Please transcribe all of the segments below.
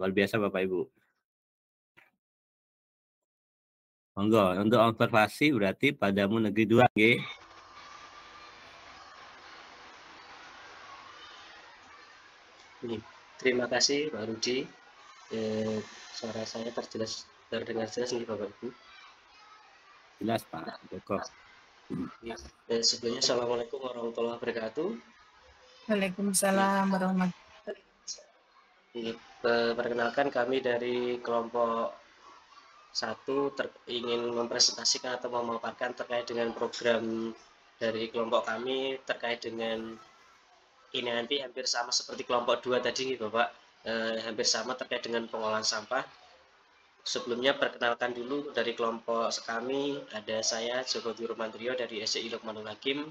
Luar biasa Bapak Ibu. Monggo, untuk observasi berarti padamu negeri 2, nggih. Terima kasih Pak Rudi. Suara saya terdengar jelas nih Bapak Ibu. Jelas Pak Joko. Sebelumnya Assalamualaikum warahmatullahi wabarakatuh. Waalaikumsalam warahmatullahi wabarakatuh. Perkenalkan kami dari kelompok 1 ingin mempresentasikan atau memaparkan terkait dengan program dari kelompok kami terkait dengan ini nanti hampir sama seperti kelompok 2 tadi Bapak, hampir sama terkait dengan pengolahan sampah. Sebelumnya perkenalkan dulu dari kelompok kami, ada saya Joko Dirumantrio dari SDI Lukmanul Hakim.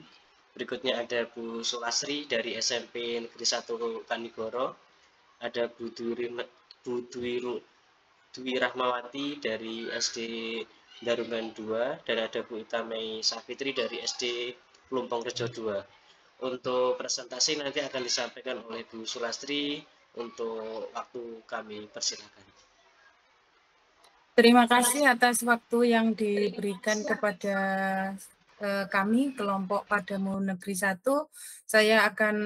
Berikutnya ada Bu Sulasri dari SMP Negeri 1 Kanigoro. Ada Bu Dwi Rahmawati dari SD Darungan 2 dan ada Bu Itamei Safitri dari SD Lumpong Rejo 2. Untuk presentasi nanti akan disampaikan oleh Bu Sulastri. Untuk waktu kami persilakan. Terima kasih atas waktu yang diberikan kepada kami, kelompok Padamu Negeri 1. Saya akan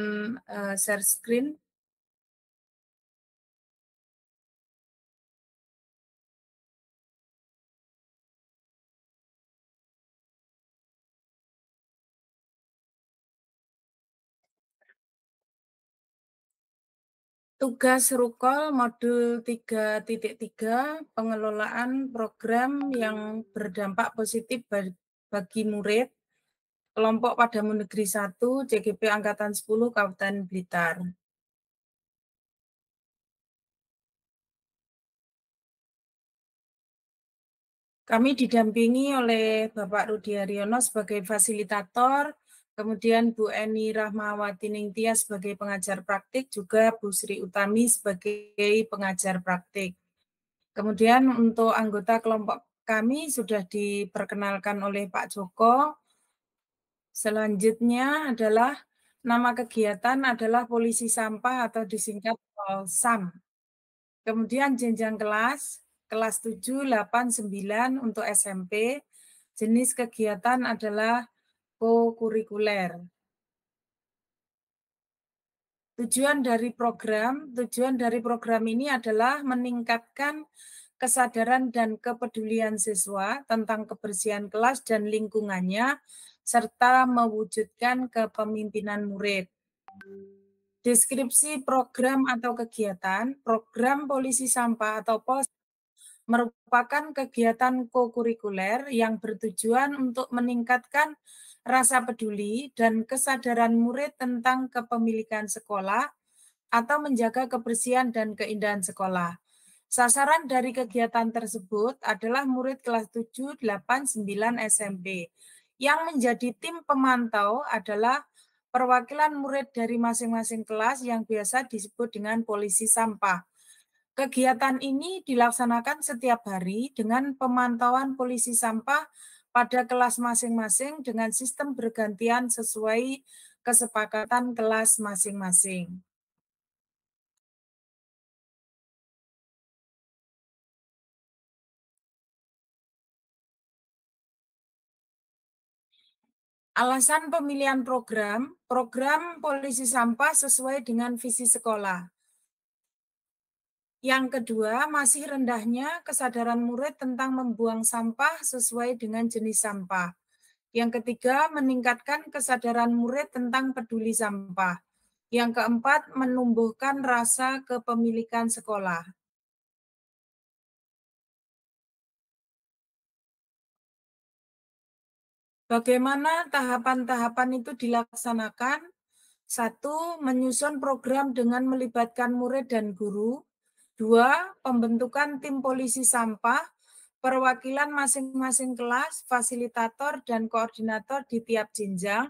share screen. Tugas Rukol Modul 3.3, pengelolaan program yang berdampak positif bagi murid, kelompok Padamu Negeri 1, CGP Angkatan 10, Kabupaten Blitar. Kami didampingi oleh Bapak Rudi Haryono sebagai fasilitator, kemudian Bu Eni Rahmawati Ningtyas sebagai pengajar praktik, juga Bu Sri Utami sebagai pengajar praktik. Kemudian untuk anggota kelompok kami sudah diperkenalkan oleh Pak Joko. Selanjutnya adalah nama kegiatan adalah Polisi Sampah atau disingkat Polsam. Kemudian jenjang kelas 7, 8, 9 untuk SMP. Jenis kegiatan adalah co-kurikuler. Tujuan dari program ini adalah meningkatkan kesadaran dan kepedulian siswa tentang kebersihan kelas dan lingkungannya, serta mewujudkan kepemimpinan murid. Deskripsi program atau kegiatan, program Polisi Sampah atau POS merupakan kegiatan co-kurikuler yang bertujuan untuk meningkatkan rasa peduli dan kesadaran murid tentang kepemilikan sekolah atau menjaga kebersihan dan keindahan sekolah. Sasaran dari kegiatan tersebut adalah murid kelas 7, 8, 9 SMP. Yang menjadi tim pemantau adalah perwakilan murid dari masing-masing kelas yang biasa disebut dengan polisi sampah. Kegiatan ini dilaksanakan setiap hari dengan pemantauan polisi sampah pada kelas masing-masing dengan sistem bergantian sesuai kesepakatan kelas masing-masing. Alasan pemilihan program Polisi Sampah sesuai dengan visi sekolah. Yang kedua, masih rendahnya kesadaran murid tentang membuang sampah sesuai dengan jenis sampah. Yang ketiga, meningkatkan kesadaran murid tentang peduli sampah. Yang keempat, menumbuhkan rasa kepemilikan sekolah. Bagaimana tahapan-tahapan itu dilaksanakan? 1. Menyusun program dengan melibatkan murid dan guru. 2. Pembentukan tim polisi sampah, perwakilan masing-masing kelas, fasilitator, dan koordinator di tiap jenjang.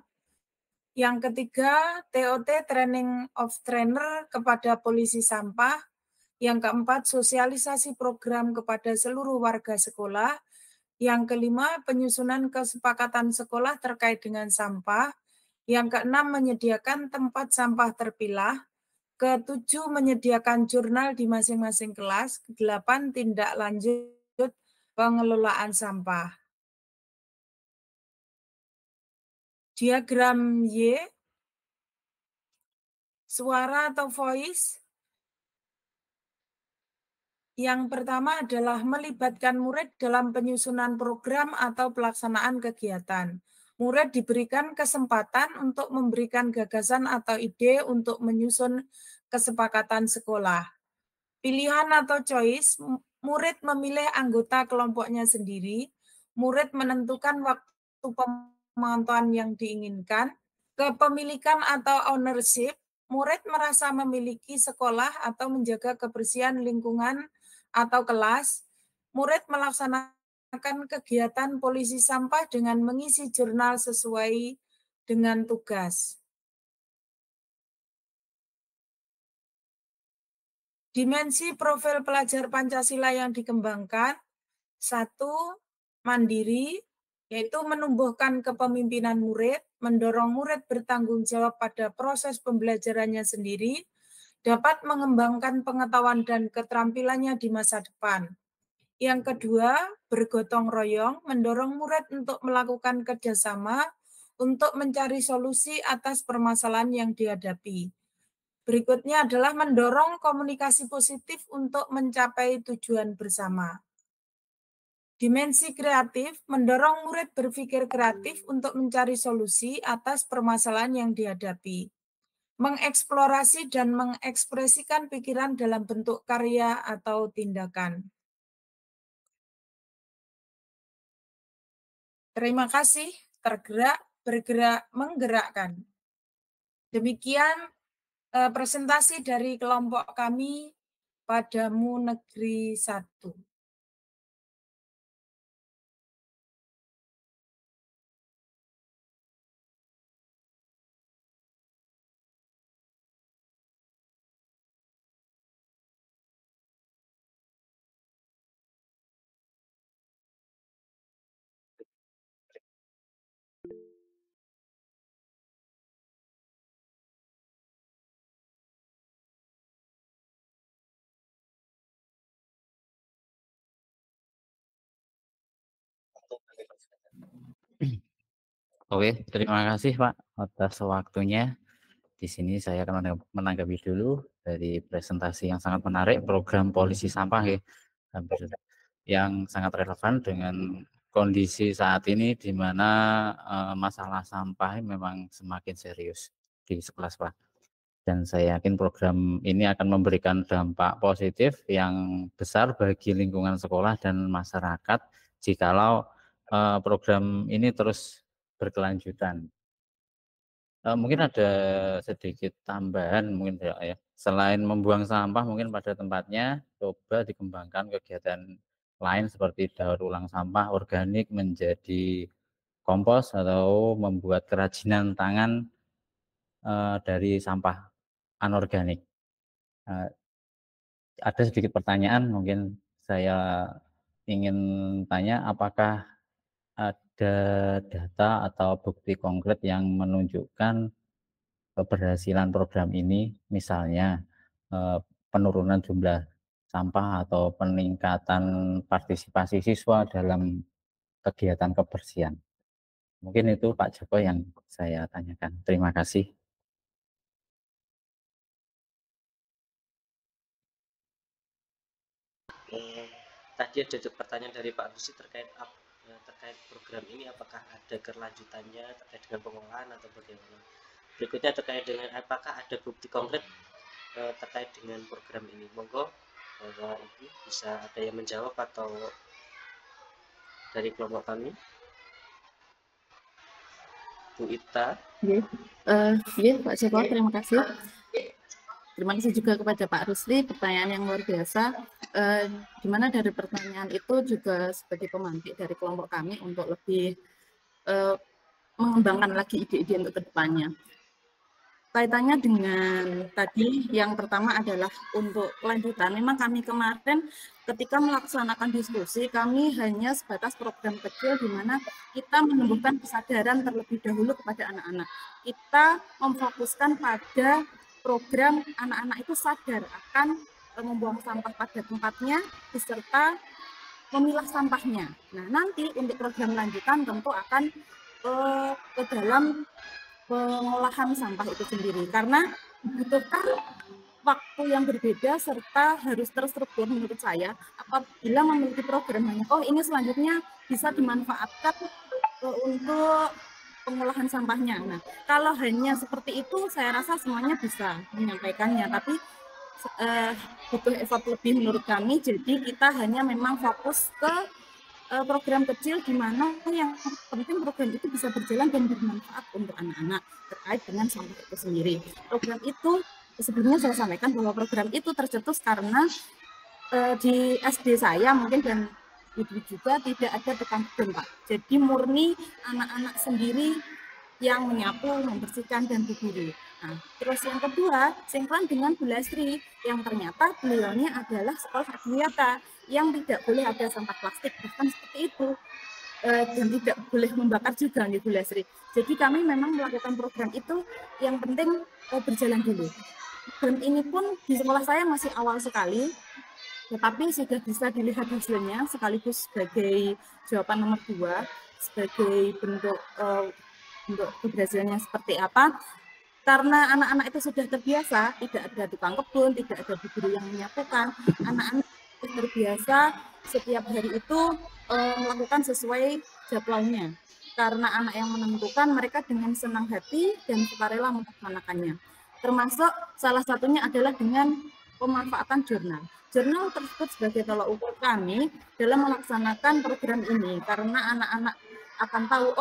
Yang ketiga, TOT Training of Trainer kepada polisi sampah. Yang keempat, sosialisasi program kepada seluruh warga sekolah. Yang kelima, penyusunan kesepakatan sekolah terkait dengan sampah. Yang keenam, menyediakan tempat sampah terpilah. Ke-7 menyediakan jurnal di masing-masing kelas. Ke-8 tindak lanjut pengelolaan sampah. Diagram Y, suara atau voice. Yang pertama adalah melibatkan murid dalam penyusunan program atau pelaksanaan kegiatan. Murid diberikan kesempatan untuk memberikan gagasan atau ide untuk menyusun kesepakatan sekolah. Pilihan atau choice, murid memilih anggota kelompoknya sendiri. Murid menentukan waktu pemantauan yang diinginkan. Kepemilikan atau ownership, murid merasa memiliki sekolah atau menjaga kebersihan lingkungan atau kelas. Murid melaksanakan kegiatan polisi sampah dengan mengisi jurnal sesuai dengan tugas. Dimensi profil pelajar Pancasila yang dikembangkan. 1. Mandiri, yaitu menumbuhkan kepemimpinan murid, mendorong murid bertanggung jawab pada proses pembelajarannya sendiri, dapat mengembangkan pengetahuan dan keterampilannya di masa depan. Yang kedua, bergotong royong, mendorong murid untuk melakukan kerjasama untuk mencari solusi atas permasalahan yang dihadapi. Berikutnya adalah mendorong komunikasi positif untuk mencapai tujuan bersama. Dimensi kreatif, mendorong murid berpikir kreatif untuk mencari solusi atas permasalahan yang dihadapi. Mengeksplorasi dan mengekspresikan pikiran dalam bentuk karya atau tindakan. Terima kasih, tergerak, bergerak, menggerakkan. Demikian presentasi dari kelompok kami Padamu Negeri 1. Oke, terima kasih Pak atas waktunya. Di sini saya akan menanggapi dulu dari presentasi yang sangat menarik, program polisi sampah ya, yang sangat relevan dengan kondisi saat ini di mana masalah sampah memang semakin serius di sekelas Pak. Dan saya yakin program ini akan memberikan dampak positif yang besar bagi lingkungan sekolah dan masyarakat jikalau program ini terus berkelanjutan. Mungkin ada sedikit tambahan mungkin ya. Selain membuang sampah mungkin pada tempatnya coba dikembangkan kegiatan lain seperti daur ulang sampah organik menjadi kompos atau membuat kerajinan tangan dari sampah anorganik. Ada sedikit pertanyaan mungkin saya ingin tanya apakah ada data atau bukti konkret yang menunjukkan keberhasilan program ini, misalnya penurunan jumlah sampah atau peningkatan partisipasi siswa dalam kegiatan kebersihan. Mungkin itu Pak Joko yang saya tanyakan. Terima kasih. Tadi ada pertanyaan dari Pak Rusi terkait program ini, apakah ada kelanjutannya terkait dengan pengolahan atau bagaimana. Berikutnya terkait dengan apakah ada bukti konkret terkait dengan program ini. Monggo Ibu bisa ada yang menjawab atau dari kelompok kami. Bu Ita. Ya, Pak Joko, terima kasih. Terima kasih juga kepada Pak Rusli, pertanyaan yang luar biasa. Di mana dari pertanyaan itu juga sebagai pemantik dari kelompok kami untuk lebih mengembangkan lagi ide-ide untuk kedepannya. Kaitannya dengan tadi yang pertama adalah untuk kelanjutan. Memang kami kemarin ketika melaksanakan diskusi, kami hanya sebatas program kecil di mana kita menumbuhkan kesadaran terlebih dahulu kepada anak-anak. Kita memfokuskan pada program anak-anak itu sadar akan membuang sampah pada tempatnya beserta memilah sampahnya. Nah, nanti untuk program lanjutan tentu akan ke dalam pengolahan sampah itu sendiri, karena membutuhkan waktu yang berbeda serta harus terstruktur menurut saya apabila memiliki program hanya ini selanjutnya bisa dimanfaatkan untuk pengolahan sampahnya. Nah, kalau hanya seperti itu saya rasa semuanya bisa menyampaikannya, tapi butuh effort lebih menurut kami. Jadi kita hanya memang fokus ke program kecil di mana yang penting program itu bisa berjalan dan bermanfaat untuk anak-anak terkait dengan sampah itu sendiri. Program itu sebelumnya saya sampaikan bahwa program itu tercetus karena di SD saya mungkin dan ibu juga tidak ada tukang kebun, Pak. Jadi murni anak-anak sendiri yang menyapu, membersihkan dan berburu. Nah, terus yang kedua, sinkron dengan Bu Lesri yang ternyata beliaunya adalah sekolah adiwiyata yang tidak boleh ada sampah plastik, bahkan seperti itu, dan tidak boleh membakar juga nih Bu Lesri. Jadi kami memang melakukan program itu yang penting berjalan dulu. Dan ini pun di sekolah saya masih awal sekali, tetapi sudah bisa dilihat hasilnya sekaligus sebagai jawaban nomor 2, sebagai bentuk keberhasilannya seperti apa. Karena anak-anak itu sudah terbiasa, tidak ada tukang kebun, tidak ada guru yang menyapukan, anak-anak terbiasa setiap hari itu melakukan sesuai jadwalnya. Karena anak yang menentukan, mereka dengan senang hati dan sukarela melaksanakannya. Termasuk salah satunya adalah dengan pemanfaatan jurnal. Jurnal tersebut sebagai tolak ukur kami dalam melaksanakan program ini, karena anak-anak akan tahu,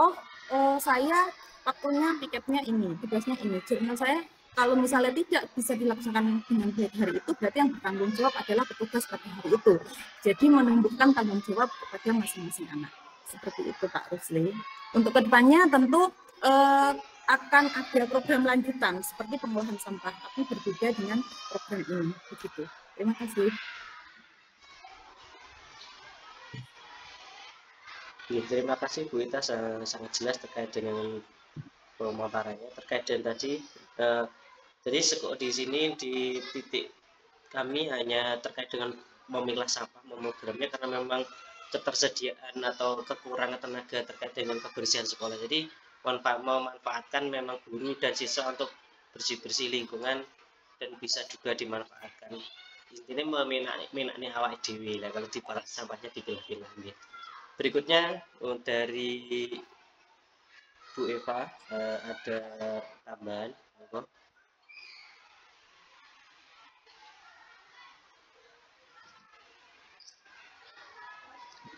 saya waktunya piketnya ini, tugasnya ini. Jurnal saya kalau misalnya tidak bisa dilaksanakan dengan baik hari itu, berarti yang bertanggung jawab adalah petugas pada hari itu. Jadi menumbuhkan tanggung jawab kepada masing-masing anak. Seperti itu Pak Rusli. Untuk kedepannya tentu akan ada program lanjutan seperti pengolahan sampah, tapi berbeda dengan program ini. Begitu. Terima kasih. Terima kasih Bu Ita, sangat jelas terkait dengan pemaparannya terkait dan tadi jadi di sini di titik kami hanya terkait dengan memilah sampah memogramnya karena memang ketersediaan atau kekurangan tenaga terkait dengan kebersihan sekolah. Jadi memanfaatkan memang guru dan siswa untuk bersih-bersih lingkungan dan bisa juga dimanfaatkan. Intinya meminani awak dewi lah kalau sampahnya dipilah-pilah. Berikutnya dari Bu Eva ada tambahan.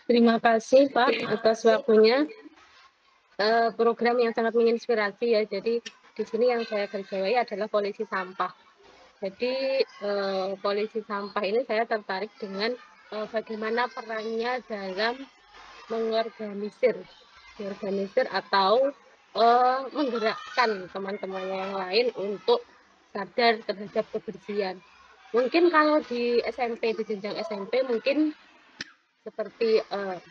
Terima kasih Pak atas waktunya. Program yang sangat menginspirasi ya. Jadi di sini yang saya kerjai adalah polisi sampah. Jadi polisi sampah ini saya tertarik dengan bagaimana perannya dalam mengorganisir atau menggerakkan teman-temannya yang lain untuk sadar terhadap kebersihan. Mungkin kalau di SMP, di jenjang SMP mungkin seperti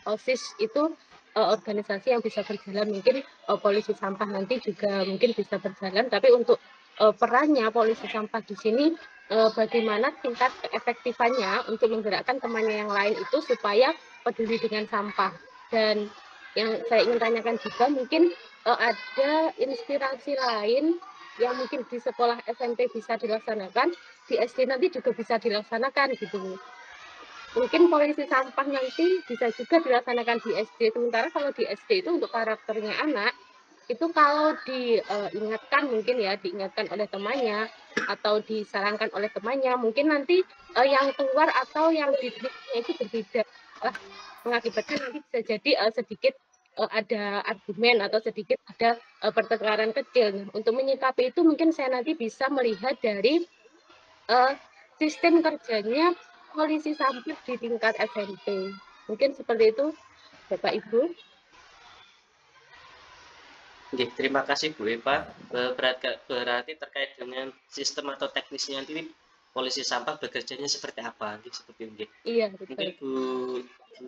OSIS itu organisasi yang bisa berjalan, mungkin polisi sampah nanti juga mungkin bisa berjalan, tapi untuk perannya polisi sampah di sini bagaimana tingkat keefektifannya untuk menggerakkan temannya yang lain itu supaya peduli dengan sampah. Dan yang saya ingin tanyakan juga mungkin ada inspirasi lain yang mungkin di sekolah SMP bisa dilaksanakan, di SD nanti juga bisa dilaksanakan gitu. Mungkin polisi sampah nanti bisa juga dilaksanakan di SD. Sementara kalau di SD itu untuk karakternya anak, itu kalau diingatkan mungkin ya, diingatkan oleh temannya atau disarankan oleh temannya, mungkin nanti yang keluar atau yang dididiknya itu berbeda. Mengakibatkan nanti bisa jadi sedikit ada argumen atau sedikit ada pertengkaran kecil. Untuk menyikapi itu mungkin saya nanti bisa melihat dari sistem kerjanya polisi sampah di tingkat SMP. Mungkin seperti itu, Bapak Ibu. Oke, terima kasih Bu Eva. Berarti terkait dengan sistem atau teknisnya nanti polisi sampah bekerjanya seperti apa? Seperti itu. Iya, betul. Mungkin Bu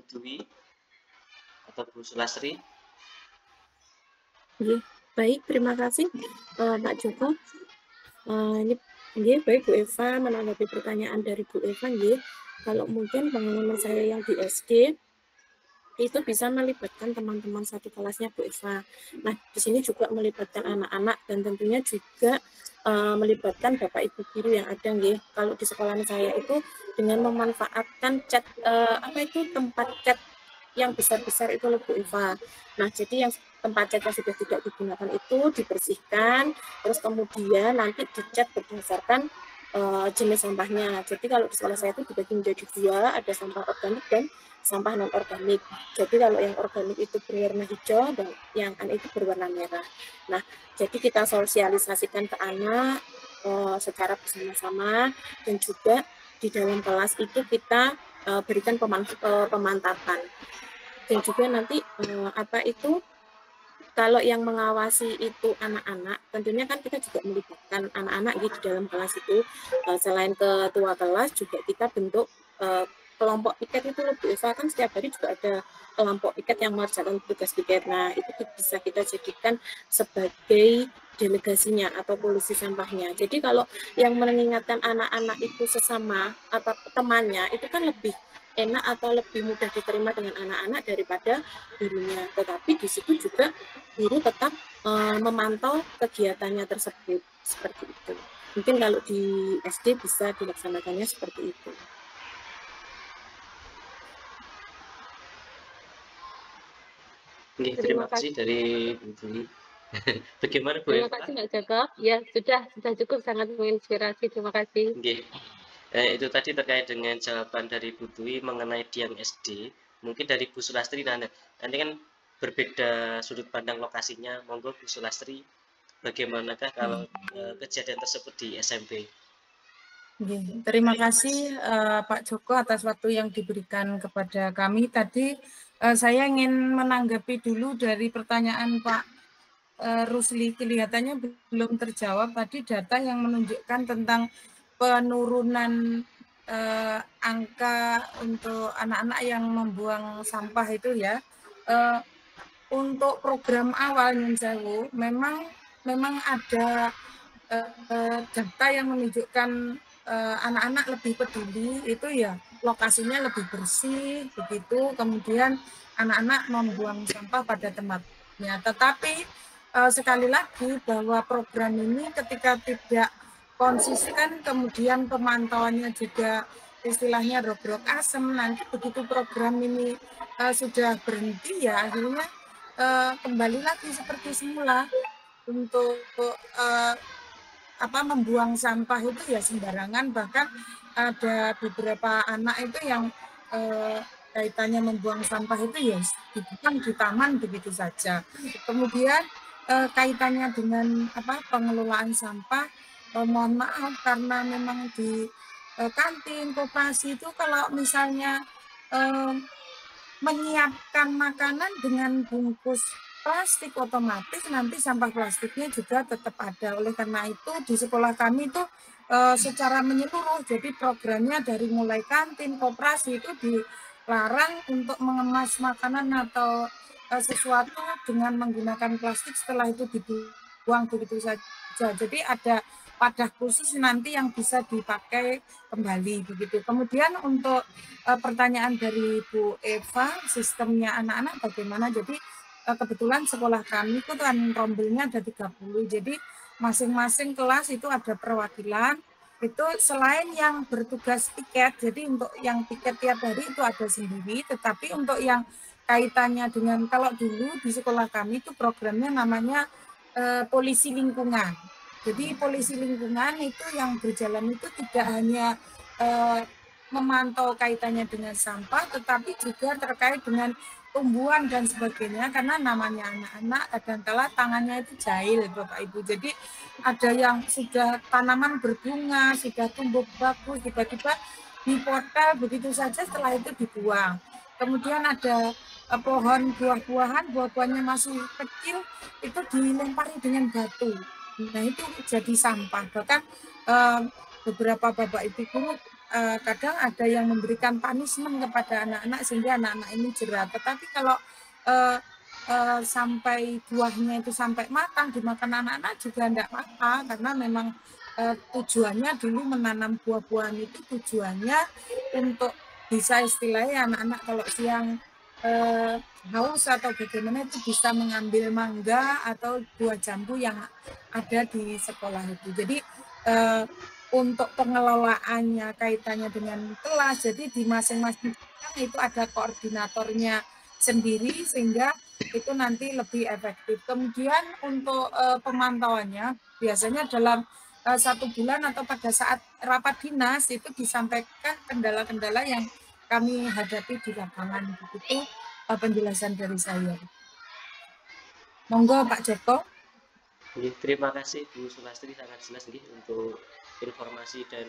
Dwi atau Bu Sulasri. Baik, terima kasih Pak Joko. Ini Nggih, baik Bu Eva, menanggapi pertanyaan dari Bu Eva nggih. Kalau mungkin pengalaman saya yang di SD itu bisa melibatkan teman-teman satu kelasnya Bu Eva. Nah, di sini juga melibatkan anak-anak dan tentunya juga melibatkan Bapak Ibu guru yang ada nggih. Kalau di sekolah saya itu dengan memanfaatkan chat tempat chat yang besar-besar itu loh Bu Eva. Nah, jadi yang tempat cat yang sudah tidak digunakan itu dibersihkan, terus kemudian nanti dicat berdasarkan jenis sampahnya. Jadi kalau di sekolah saya itu dibagi menjadi dua, ada sampah organik dan sampah non organik. Jadi kalau yang organik itu berwarna hijau dan yang itu berwarna merah. Nah, jadi kita sosialisasikan ke anak secara bersama-sama dan juga di dalam kelas itu kita berikan pemantapan. Dan juga nanti kalau yang mengawasi itu anak-anak, tentunya kan kita juga melibatkan anak-anak di dalam kelas itu. Selain ketua kelas juga kita bentuk kelompok piket itu loh Bu Eva, kan setiap hari juga ada kelompok piket yang mengerjakan tugas piket. Nah, itu bisa kita jadikan sebagai delegasinya atau polisi sampahnya. Jadi kalau yang mengingatkan anak-anak itu sesama atau temannya itu kan lebih enak atau lebih mudah diterima dengan anak-anak daripada gurunya. Tetapi di situ juga guru tetap memantau kegiatannya tersebut seperti itu. Mungkin kalau di SD bisa dilaksanakannya seperti itu. Terima kasih dari Bu Dwi. Bagaimana Bu Terima kasih Mbak Joko. Ya, sudah cukup, sangat menginspirasi. Terima kasih. Itu tadi terkait dengan jawaban dari Bu Dwi mengenai Diang SD. Mungkin dari Bu Sulastri nanti kan berbeda sudut pandang lokasinya. Monggo Bu Sulastri, bagaimanakah kalau kejadian tersebut di SMP? Terima kasih Pak Joko atas waktu yang diberikan kepada kami. Tadi saya ingin menanggapi dulu dari pertanyaan Pak Rusli, kelihatannya belum terjawab tadi data yang menunjukkan tentang penurunan angka untuk anak-anak yang membuang sampah itu ya. Untuk program awal Nyunsewu memang ada data yang menunjukkan anak-anak lebih peduli itu ya, lokasinya lebih bersih begitu, kemudian anak-anak membuang sampah pada tempatnya. Tetapi sekali lagi bahwa program ini ketika tidak konsisten, kemudian pemantauannya juga istilahnya rogrok asem, nanti begitu program ini sudah berhenti ya akhirnya kembali lagi seperti semula untuk membuang sampah itu ya sembarangan, bahkan ada beberapa anak itu yang kaitannya membuang sampah itu ya dibuang di taman begitu saja. Kemudian kaitannya dengan pengelolaan sampah, mohon maaf karena memang di kantin koperasi itu kalau misalnya menyiapkan makanan dengan bungkus plastik, otomatis nanti sampah plastiknya juga tetap ada. Oleh karena itu di sekolah kami itu secara menyeluruh, jadi programnya dari mulai kantin, koperasi itu dilarang untuk mengemas makanan atau sesuatu dengan menggunakan plastik, setelah itu dibuang begitu saja. Jadi ada wadah khusus nanti yang bisa dipakai kembali begitu. Kemudian untuk pertanyaan dari Bu Eva, sistemnya anak-anak bagaimana? Jadi kebetulan sekolah kami itu kan rombelnya ada 30, jadi masing-masing kelas itu ada perwakilan. Itu selain yang bertugas piket, jadi untuk yang piket tiap hari itu ada sendiri, tetapi untuk yang kaitannya dengan, kalau dulu di sekolah kami itu programnya namanya polisi lingkungan. Jadi polisi lingkungan itu yang berjalan itu tidak hanya memantau kaitannya dengan sampah, tetapi juga terkait dengan tumbuhan dan sebagainya, karena namanya anak-anak kadangkala tangannya itu jahil Bapak Ibu. Jadi ada yang sudah tanaman berbunga, sudah tumbuh bagus, tiba-tiba dipotong begitu saja, setelah itu dibuang. Kemudian ada pohon buah-buahannya masih kecil, itu dilempari dengan batu. Nah itu jadi sampah. Bahkan beberapa Bapak Ibu guru kadang ada yang memberikan punishment kepada anak-anak sehingga anak-anak ini jerah. Tetapi kalau sampai buahnya itu sampai matang dimakan anak-anak juga tidak apa-apa, karena memang tujuannya dulu menanam buah-buahan itu tujuannya untuk bisa istilahnya anak-anak kalau siang haus atau bagaimana itu bisa mengambil mangga atau buah jambu yang ada di sekolah itu. Jadi untuk pengelolaannya kaitannya dengan kelas, jadi di masing-masing itu ada koordinatornya sendiri sehingga itu nanti lebih efektif. Kemudian untuk pemantauannya biasanya dalam 1 bulan atau pada saat rapat dinas itu disampaikan kendala-kendala yang kami hadapi di lapangan. Begitu penjelasan dari saya. Monggo Pak Joko. Terima kasih Bu Sulastri, sangat jelas nih untuk informasi dan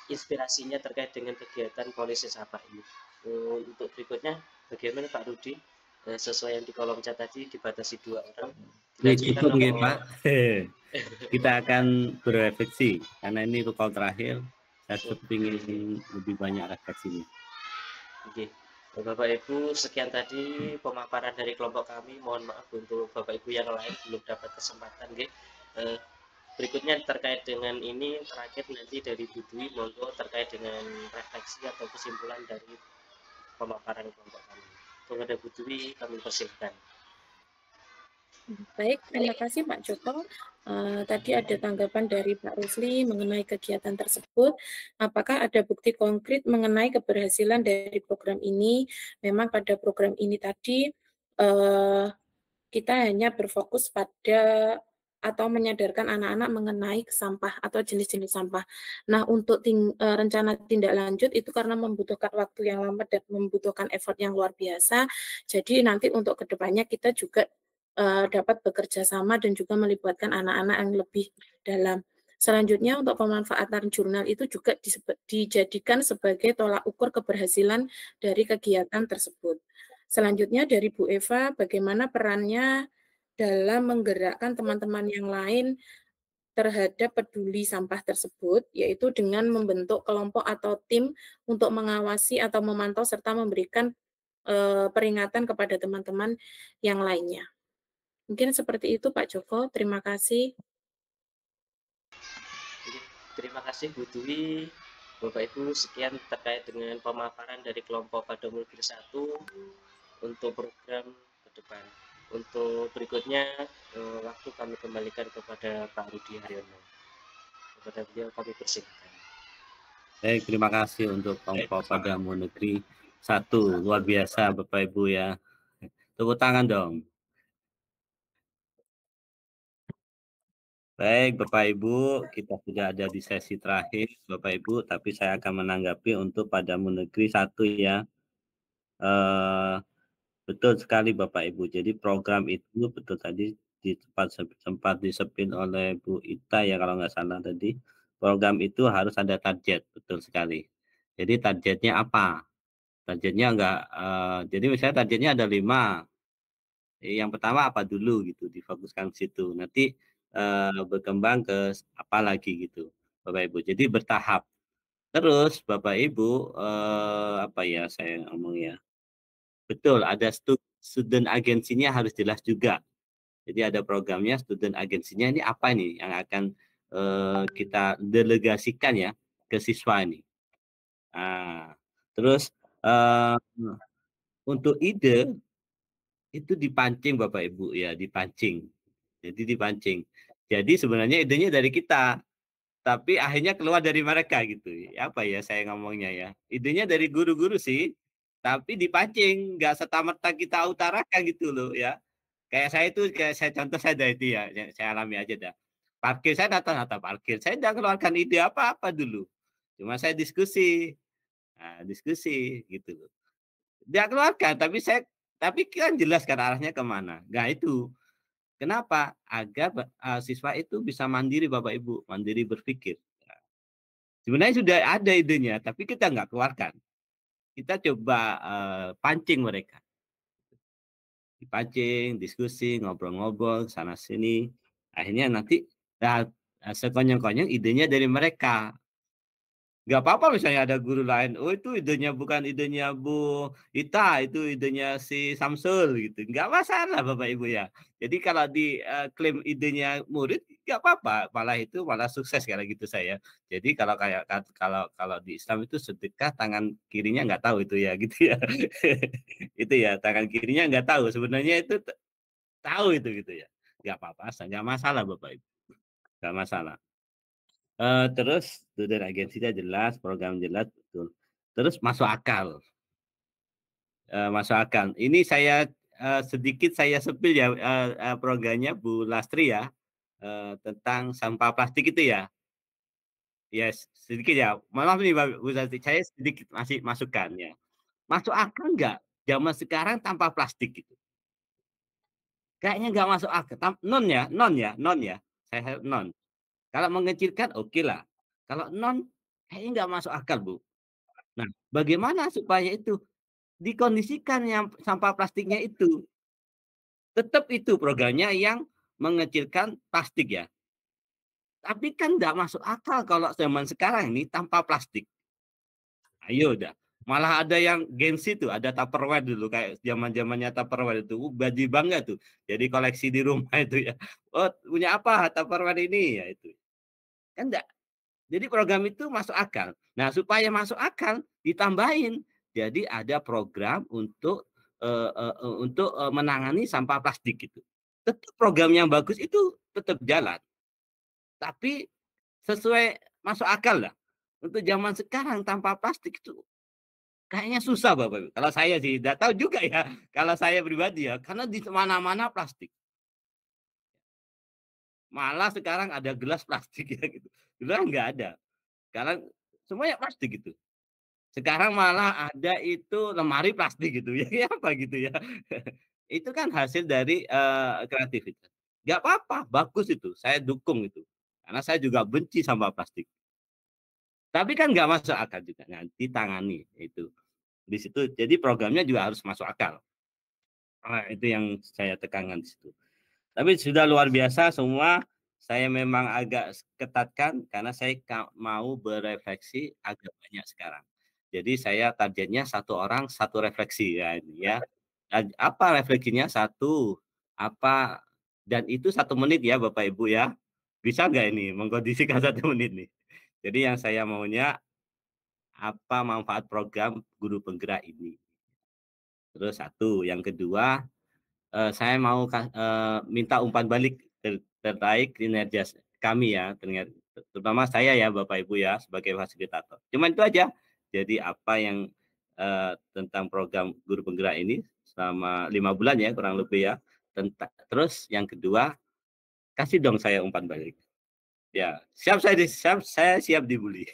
inspirasinya terkait dengan kegiatan polisi sapa ini. Untuk berikutnya, bagaimana Pak Rudi? Sesuai yang di kolom chat tadi dibatasi 2 orang. Cukup nggih Pak. Kita akan berefleksi karena ini call terakhir. Saya ingin lebih banyak refleksinya. Oke. Bapak Ibu, sekian tadi pemaparan dari kelompok kami. Mohon maaf untuk Bapak Ibu yang lain belum dapat kesempatan. Berikutnya terkait dengan ini terakhir nanti dari Bu Dwi, monggo terkait dengan refleksi atau kesimpulan dari pemaparan kelompok kami. Kepada Bu Dwi kami persilahkan. Baik, terima kasih Pak Joko. Tadi ada tanggapan dari Pak Rusli mengenai kegiatan tersebut. Apakah ada bukti konkret mengenai keberhasilan dari program ini? Memang pada program ini tadi kita hanya berfokus pada atau menyadarkan anak-anak mengenai sampah atau jenis-jenis sampah. Nah, untuk rencana tindak lanjut itu karena membutuhkan waktu yang lama dan membutuhkan effort yang luar biasa. Jadi nanti untuk kedepannya kita juga dapat bekerja sama dan juga melibatkan anak-anak yang lebih dalam. Selanjutnya untuk pemanfaatan jurnal itu juga dijadikan sebagai tolak ukur keberhasilan dari kegiatan tersebut. Selanjutnya dari Bu Eva, bagaimana perannya dalam menggerakkan teman-teman yang lain terhadap peduli sampah tersebut, yaitu dengan membentuk kelompok atau tim untuk mengawasi atau memantau serta memberikan peringatan kepada teman-teman yang lainnya. Mungkin seperti itu Pak Joko, terima kasih. Terima kasih Bu Dwi. Bapak Ibu, sekian terkait dengan pemaparan dari kelompok pada mobil 1 untuk program ke depan. Untuk berikutnya, waktu kami kembalikan kepada Pak Rudi Haryono. Kepada beliau kami persilakan. Baik, terima kasih untuk kelompok Padamu Negeri 1. Luar biasa Bapak Ibu ya. Tepuk tangan dong. Baik Bapak Ibu, kita sudah ada di sesi terakhir Bapak Ibu, tapi saya akan menanggapi untuk Padamu Negeri 1 ya. Betul sekali Bapak Ibu. Jadi program itu betul tadi sempat disebut oleh Bu Ita ya kalau nggak salah tadi. Program itu harus ada target, betul sekali. Jadi targetnya apa? Targetnya enggak, jadi misalnya targetnya ada 5. Yang pertama apa dulu gitu, difokuskan ke situ. Nanti berkembang ke apa lagi gitu, Bapak Ibu. Jadi bertahap. Terus Bapak Ibu apa ya saya ngomong ya. Betul, ada student agensinya harus jelas juga. Jadi ada programnya student agensinya ini apa nih yang akan kita delegasikan ya ke siswa ini. Nah, terus untuk ide itu dipancing Bapak Ibu ya, dipancing. Jadi dipancing. Jadi sebenarnya idenya dari kita, tapi akhirnya keluar dari mereka gitu. Apa ya saya ngomongnya ya. Idenya dari guru-guru sih, tapi dipancing, nggak serta-merta kita utarakan gitu loh ya. Kayak saya itu, kayak saya contoh saya dari itu ya, saya alami aja dah. Parkir saya datang parkir, saya tidak keluarkan ide apa-apa dulu. Cuma saya diskusi, nah, diskusi gitu loh. Dia keluarkan, tapi kan jelas kan arahnya kemana. Nah itu, kenapa? Agar siswa itu bisa mandiri Bapak Ibu, mandiri berpikir. Sebenarnya sudah ada idenya, tapi kita nggak keluarkan. Kita coba pancing mereka. Dipancing, diskusi, ngobrol-ngobrol, sana-sini. Akhirnya nanti sekonyong-konyong idenya dari mereka. Nggak apa-apa misalnya ada guru lain, "Oh itu idenya bukan idenya Bu Ita, itu idenya si Samsul," gitu. Nggak masalah Bapak Ibu ya. Jadi kalau klaim idenya murid, nggak apa-apa, malah sukses kalau gitu saya. Jadi kalau kayak kalau kalau di Islam itu sedekah tangan kirinya nggak tahu itu ya, gitu ya. Itu ya, tangan kirinya nggak tahu, sebenarnya itu tahu itu gitu ya. Nggak apa-apa, nggak masalah Bapak Ibu, nggak masalah. Terus student agensinya jelas, program jelas, betul. Terus masuk akal, masuk akal. Ini saya, sedikit saya sepil ya, programnya Bu Lastri ya, tentang sampah plastik itu ya. Yes, sedikit ya. Maaf nih Bu Lastri, saya sedikit masih masukan ya. Masuk akal nggak zaman sekarang tanpa plastik gitu? Kayaknya nggak masuk akal, non ya, saya non. Kalau mengecilkan oke lah, kalau non kayaknya nggak masuk akal Bu. Nah, bagaimana supaya itu dikondisikan yang sampah plastiknya itu, tetap itu programnya yang mengecilkan plastik ya. Tapi kan nggak masuk akal kalau zaman sekarang ini tanpa plastik. Ayo dah. Malah ada yang gengsi tuh, ada Tupperware dulu kayak zaman-zamannya Tupperware itu, baju bangga tuh. Jadi koleksi di rumah itu ya. Oh, punya apa Tupperware ini ya itu. Kan enggak. Jadi program itu masuk akal. Nah, supaya masuk akal ditambahin. Jadi ada program untuk menangani sampah plastik gitu. Tetap program yang bagus itu tetap jalan. Tapi sesuai masuk akal lah. Untuk zaman sekarang tanpa plastik itu kayaknya susah Bapak. Kalau saya sih tidak tahu juga ya. Kalau saya pribadi ya, karena di mana-mana plastik. Malah sekarang ada gelas plastik ya gitu. Dulu nggak ada. Sekarang semuanya plastik gitu. Sekarang malah ada itu lemari plastik gitu ya, apa gitu ya. Itu kan hasil dari, kreativitas. Nggak apa-apa, bagus itu, saya dukung itu. Karena saya juga benci sampah plastik. Tapi kan nggak masuk akal juga, nanti tangani itu. Di situ jadi programnya juga harus masuk akal. Itu yang saya tekankan di situ. Tapi sudah luar biasa semua, saya memang agak ketatkan karena saya mau berefleksi agak banyak sekarang. Jadi saya targetnya 1 orang 1 refleksi ya ini ya. Apa refleksinya? 1, apa dan itu 1 menit ya Bapak Ibu ya. Bisa nggak ini mengkondisikan 1 menit nih? Jadi yang saya maunya, apa manfaat program guru penggerak ini? Terus 1, yang kedua, saya mau minta umpan balik terkait kinerja kami ya, terutama saya ya Bapak Ibu ya sebagai fasilitator. Cuma itu aja. Jadi apa yang tentang program guru penggerak ini selama 5 bulan ya kurang lebih ya. Terus yang kedua, kasih dong saya umpan balik. Ya, siap saya dibully.